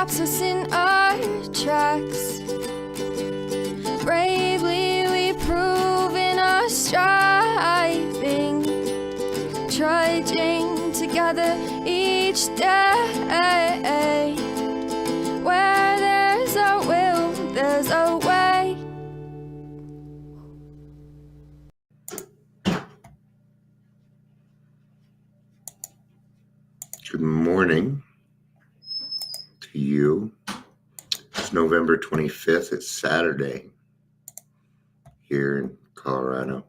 stops us in our tracks. Bravely we prove in our striving, trudging together each day. Where there's a will, there's a way. Good morning to you. It's November 25th. It's Saturday here in Colorado.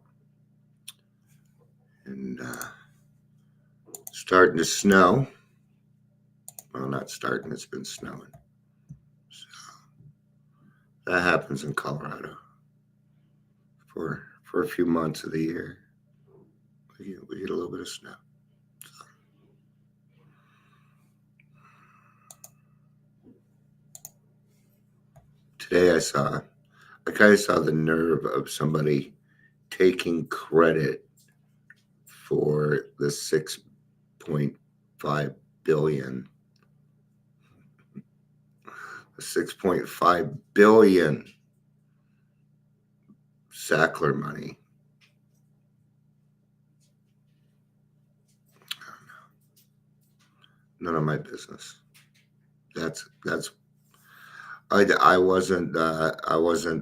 And starting to snow. Well, not starting, it's been snowing. So that happens in Colorado for a few months of the year. We get a little bit of snow. Today I saw the nerve of somebody taking credit for the 6.5 billion. The 6.5 billion Sackler money. None of my business. I wasn't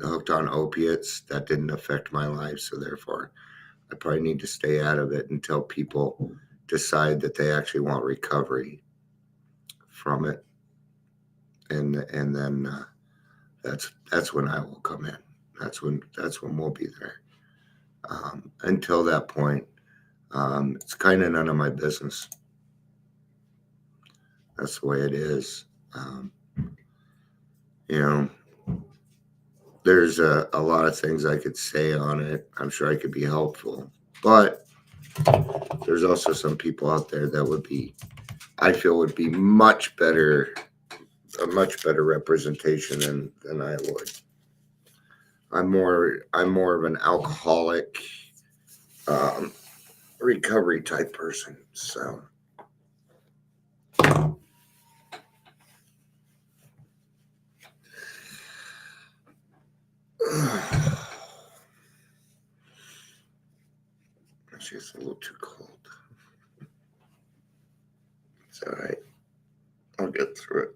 hooked on opiates. That didn't affect my life, so therefore I probably need to stay out of it until people decide that they actually want recovery from it, and then that's when I will come in. That's when we'll be there. Until that point, it's kind of none of my business. That's the way it is. There's a lot of things I could say on it. I'm sure I could be helpful, but there's also some people out there that I feel would be a much better representation than I would. I'm more of an alcoholic, recovery type person. So. It's just a little too cold. It's all right. I'll get through it.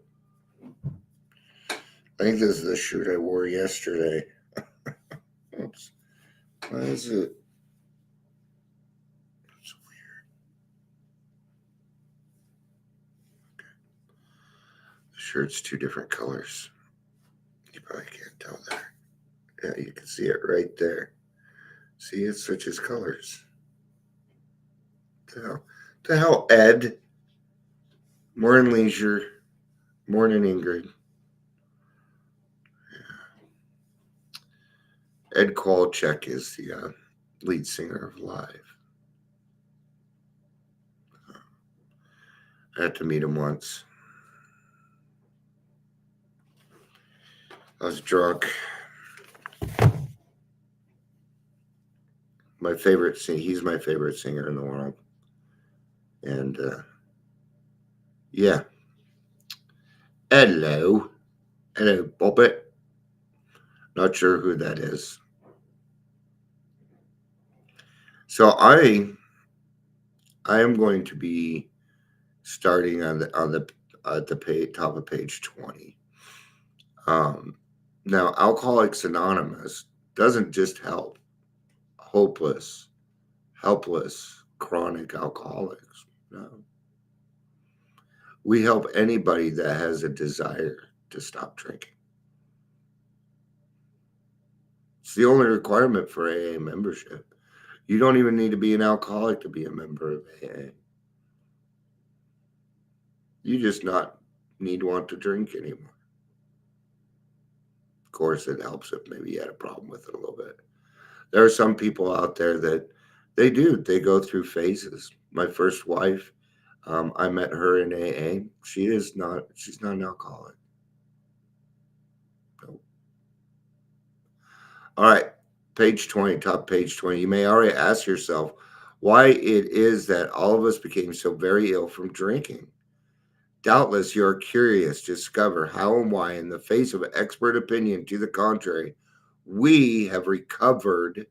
I think this is the shirt I wore yesterday. Oops. Why is it? It's weird. Okay. The shirt's two different colors. You probably can't tell there. Yeah, you can see it right there. See, it switches colors. The hell, Ed? Morning, Leisure. Morning, Ingrid. Yeah. Ed Kowalczyk is the lead singer of Live. I had to meet him once. I was drunk. He's my favorite singer in the world. And yeah. Hello, Bobbit. Not sure who that is. So I am going to be starting at the top of page 20. Now, Alcoholics Anonymous doesn't just help hopeless, helpless, chronic alcoholics. No. We help anybody that has a desire to stop drinking. It's the only requirement for AA membership. You don't even need to be an alcoholic to be a member of AA. You just want to drink anymore. Of course, it helps if maybe you had a problem with it a little bit. There are some people out there that they go through phases. My first wife, I met her in AA. She's not an alcoholic. Nope. All right, page 20, top page 20. You may already ask yourself why it is that all of us became so very ill from drinking. Doubtless you are curious to discover how and why, in the face of expert opinion to the contrary, we have recovered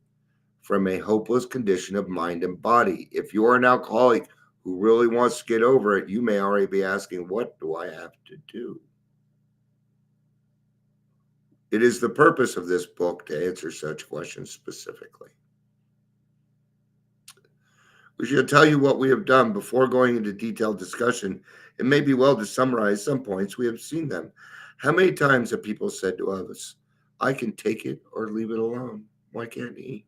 from a hopeless condition of mind and body. If you are an alcoholic who really wants to get over it, you may already be asking, what do I have to do? It is the purpose of this book to answer such questions specifically. We should tell you what we have done before going into detailed discussion. It may be well to summarize some points. We have seen them. How many times have people said to us, I can take it or leave it alone? Why can't he?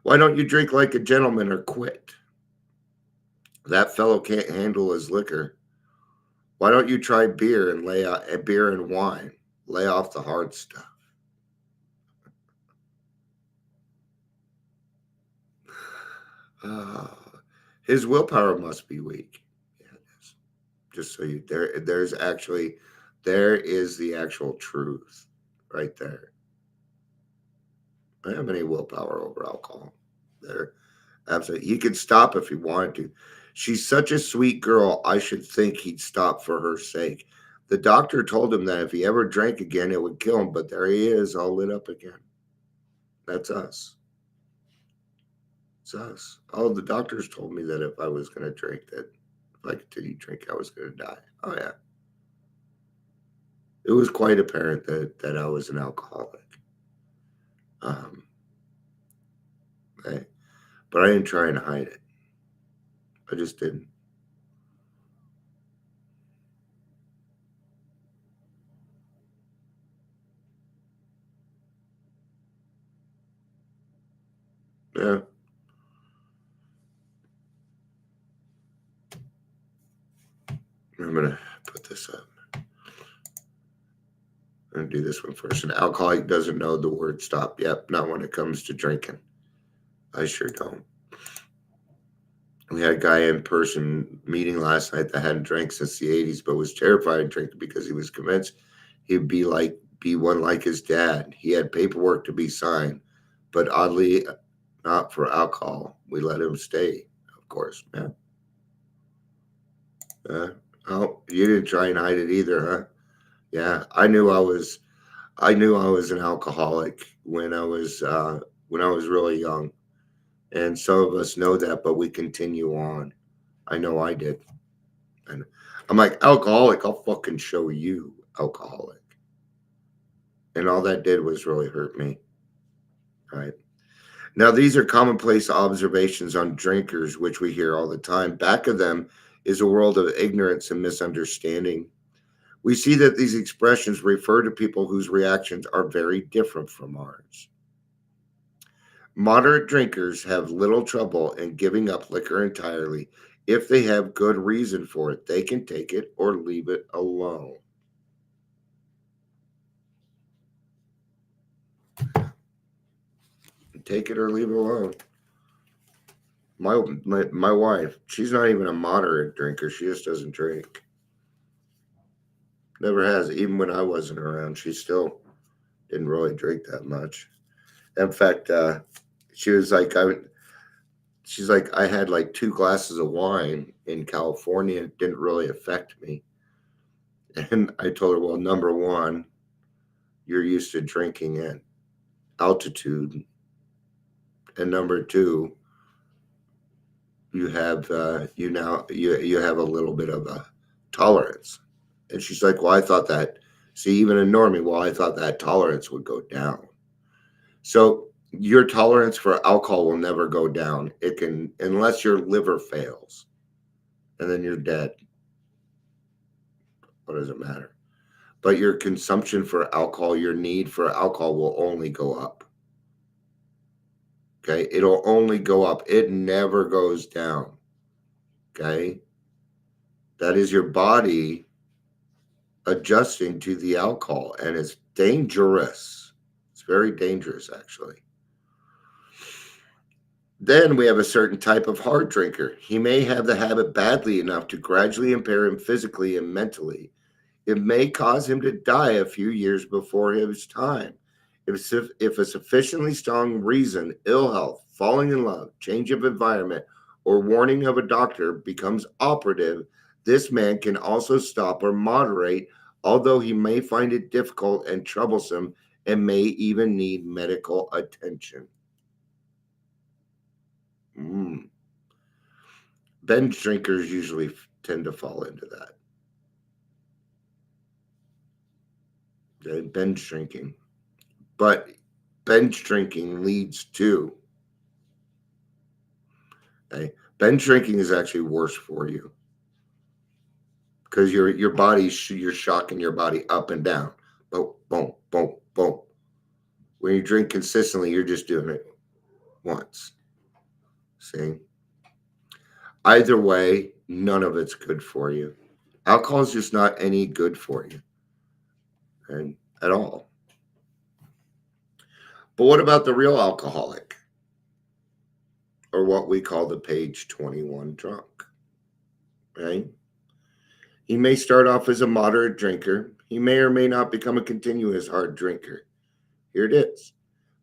Why don't you drink like a gentleman or quit? That fellow can't handle his liquor. Why don't you try beer and lay out beer and wine? Lay off the hard stuff. His willpower must be weak. Yeah, it is. Just so you there is the actual truth right there. I don't have any willpower over alcohol. There, absolutely. He could stop if he wanted to. She's such a sweet girl. I should think he'd stop for her sake. The doctor told him that if he ever drank again, it would kill him. But there he is, all lit up again. That's us. It's us. Oh, the doctors told me that if I was going to drink, that if I continued drinking, I was going to die. Oh, yeah. It was quite apparent that I was an alcoholic. But I didn't try and hide it. I just didn't. Yeah. I'm going to put this up. I'm going to do this one first. An alcoholic doesn't know the word stop. Yep, not when it comes to drinking. I sure don't. We had a guy in person meeting last night that hadn't drank since the 80s, but was terrified of drinking because he was convinced he'd be one like his dad. He had paperwork to be signed, but oddly not for alcohol. We let him stay, of course. Yeah. Oh, you didn't try and hide it either, huh? Yeah, I knew I was an alcoholic when I was really young. And some of us know that, but we continue on. I know I did. And I'm like, alcoholic, I'll fucking show you, alcoholic. And all that did was really hurt me. Right. Now, these are commonplace observations on drinkers, which we hear all the time. Back of them is a world of ignorance and misunderstanding. We see that these expressions refer to people whose reactions are very different from ours. Moderate drinkers have little trouble in giving up liquor entirely if they have good reason for it. They can take it or leave it alone. Take it or leave it alone. My wife, she's not even a moderate drinker. She just doesn't drink. Never has. Even when I wasn't around, she still didn't really drink that much. In fact, she was like, she's like, I had like 2 glasses of wine in California. It didn't really affect me. And I told her, well, number one, you're used to drinking at altitude. And number two, you have you have a little bit of a tolerance. And she's like, well, I thought that, see, even in normie, well, I thought that tolerance would go down. So your tolerance for alcohol will never go down. It can, unless your liver fails, and then you're dead. What does it matter? But your consumption for alcohol, your need for alcohol will only go up. Okay, it'll only go up. It never goes down. Okay, that is your body adjusting to the alcohol, and it's dangerous. It's very dangerous, actually. Then we have a certain type of hard drinker. He may have the habit badly enough to gradually impair him physically and mentally. It may cause him to die a few years before his time. If a sufficiently strong reason, ill health, falling in love, change of environment, or warning of a doctor becomes operative, This man can also stop or moderate, although he may find it difficult and troublesome and may even need medical attention. Mm. Binge drinkers usually tend to fall into that. Okay, binge drinking. But binge drinking leads to, okay, binge drinking is actually worse for you because your body's you're shocking your body up and down. Boom, boom, boom, boom. When you drink consistently, you're just doing it once. See? Either way, none of it's good for you. Alcohol is just not any good for you, and at all. But what about the real alcoholic, or what we call the page 21 drunk? Right? He may start off as a moderate drinker. He may or may not become a continuous hard drinker. Here it is.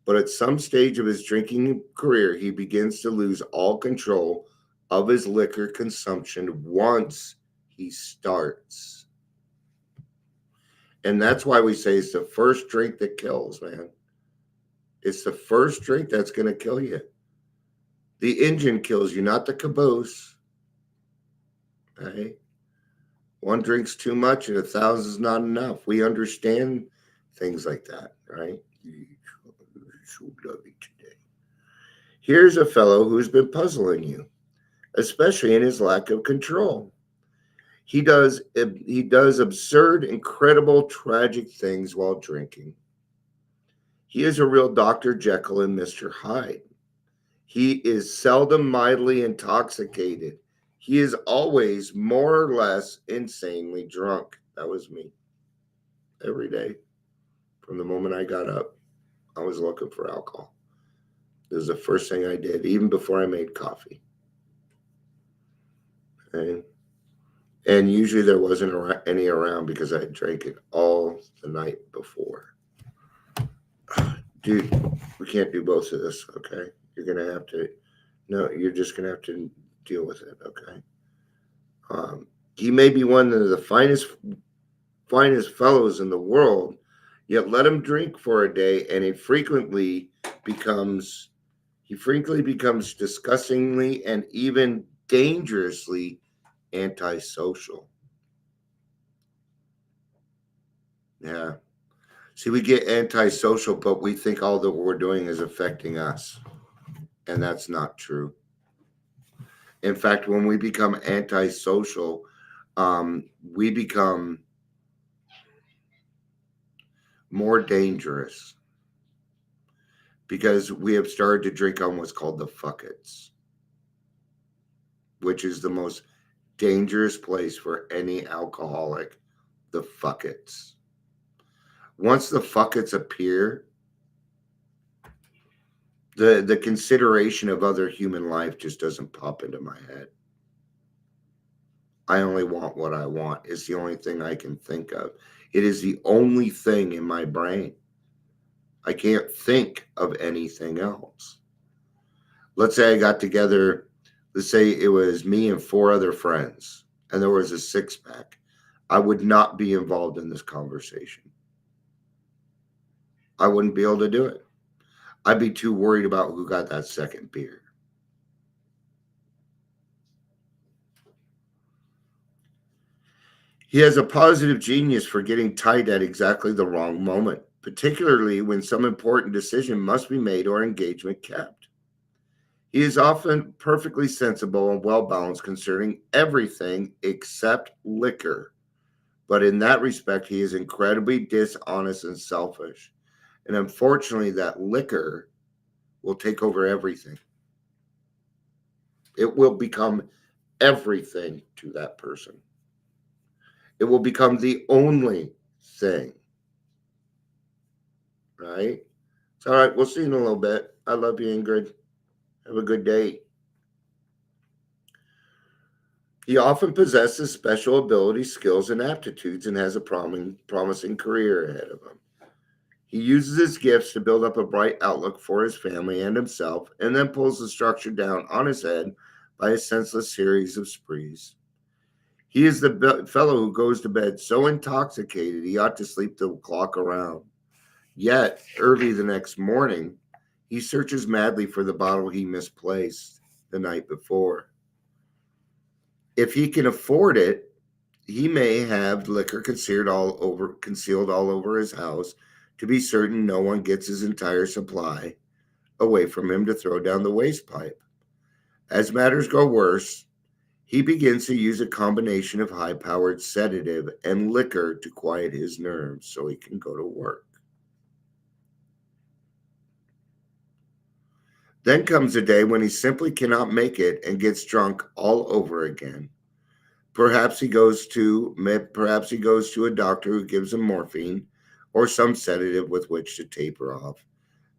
But at some stage of his drinking career, he begins to lose all control of his liquor consumption once he starts. And that's why we say it's the first drink that kills, man. It's the first drink that's going to kill you. The engine kills you, not the caboose. Right? One drinks too much and 1,000 is not enough. We understand things like that, right? So lovely today. Here's a fellow who's been puzzling you, especially in his lack of control. He does absurd, incredible, tragic things while drinking. He is a real Dr. Jekyll and Mr. Hyde. He is seldom mildly intoxicated. He is always more or less insanely drunk. That was me. Every day. From the moment I got up, I was looking for alcohol. It was the first thing I did, even before I made coffee. Okay? And usually there wasn't any around because I drank it all the night before. Dude, we can't do both of this, okay? You're going to have to, no, you're just going to have to deal with it, okay? He may be one of the finest fellows in the world, yet let him drink for a day and he frequently becomes disgustingly and even dangerously antisocial. Yeah. See, we get antisocial, but we think all that we're doing is affecting us. And that's not true. In fact, when we become antisocial, we become more dangerous because we have started to drink on what's called the fuckets, which is the most dangerous place for any alcoholic, the fuckets. Once the fuckets appear, the consideration of other human life just doesn't pop into my head. I only want what I want. It's the only thing I can think of. It is the only thing in my brain. I can't think of anything else. Let's say I got together, let's say it was me and 4 other friends, and there was a 6-pack. I would not be involved in this conversation. I wouldn't be able to do it. I'd be too worried about who got that second beer. He has a positive genius for getting tight at exactly the wrong moment, particularly when some important decision must be made or engagement kept. He is often perfectly sensible and well-balanced concerning everything except liquor. But in that respect, he is incredibly dishonest and selfish. And unfortunately, that liquor will take over everything. It will become everything to that person. It will become the only thing. Right? It's all right. We'll see you in a little bit. I love you, Ingrid. Have a good day. He often possesses special abilities, skills, and aptitudes and has a promising career ahead of him. He uses his gifts to build up a bright outlook for his family and himself, and then pulls the structure down on his head by a senseless series of sprees. He is the fellow who goes to bed so intoxicated he ought to sleep the clock around. Yet, early the next morning, he searches madly for the bottle he misplaced the night before. If he can afford it, he may have liquor concealed all over his house to be certain no one gets his entire supply away from him to throw down the waste pipe. As matters go worse, he begins to use a combination of high-powered sedative and liquor to quiet his nerves so he can go to work. Then comes a day when he simply cannot make it and gets drunk all over again. Perhaps he goes to a doctor who gives him morphine or some sedative with which to taper off.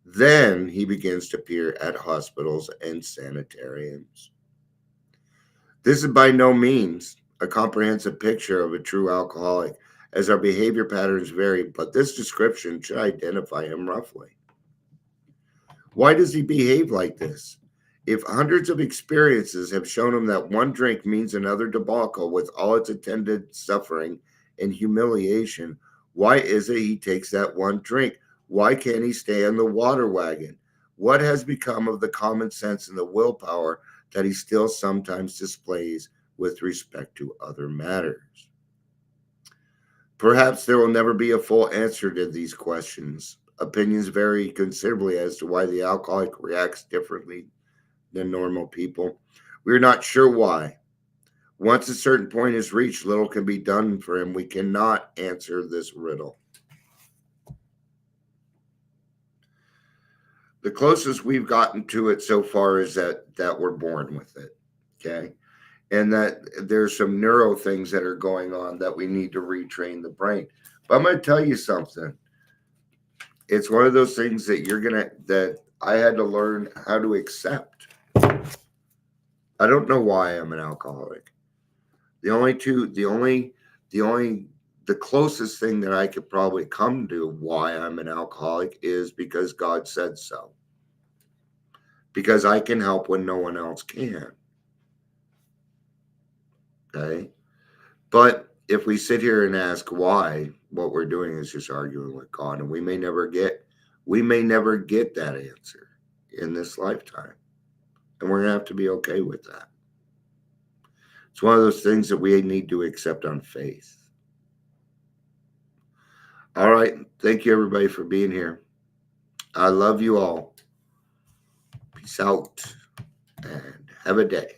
Then he begins to appear at hospitals and sanitariums. This is by no means a comprehensive picture of a true alcoholic, as our behavior patterns vary, but this description should identify him roughly. Why does he behave like this? If hundreds of experiences have shown him that one drink means another debacle with all its attendant suffering and humiliation, why is it he takes that one drink? Why can't he stay on the water wagon? What has become of the common sense and the willpower that he still sometimes displays with respect to other matters? Perhaps there will never be a full answer to these questions. Opinions vary considerably as to why the alcoholic reacts differently than normal people. We're not sure why. Once a certain point is reached, little can be done for him. We cannot answer this riddle. The closest we've gotten to it so far is that we're born with it, okay? And that there's some neuro things that are going on that we need to retrain the brain. But I'm going to tell you something. It's one of those things that I had to learn how to accept. I don't know why I'm an alcoholic. The closest thing that I could probably come to why I'm an alcoholic is because God said so. Because I can help when no one else can. Okay? But if we sit here and ask why, what we're doing is just arguing with God, and we may never get that answer in this lifetime. And we're going to have to be okay with that. It's one of those things that we need to accept on faith. All right. Thank you, everybody, for being here. I love you all. Peace out and have a day.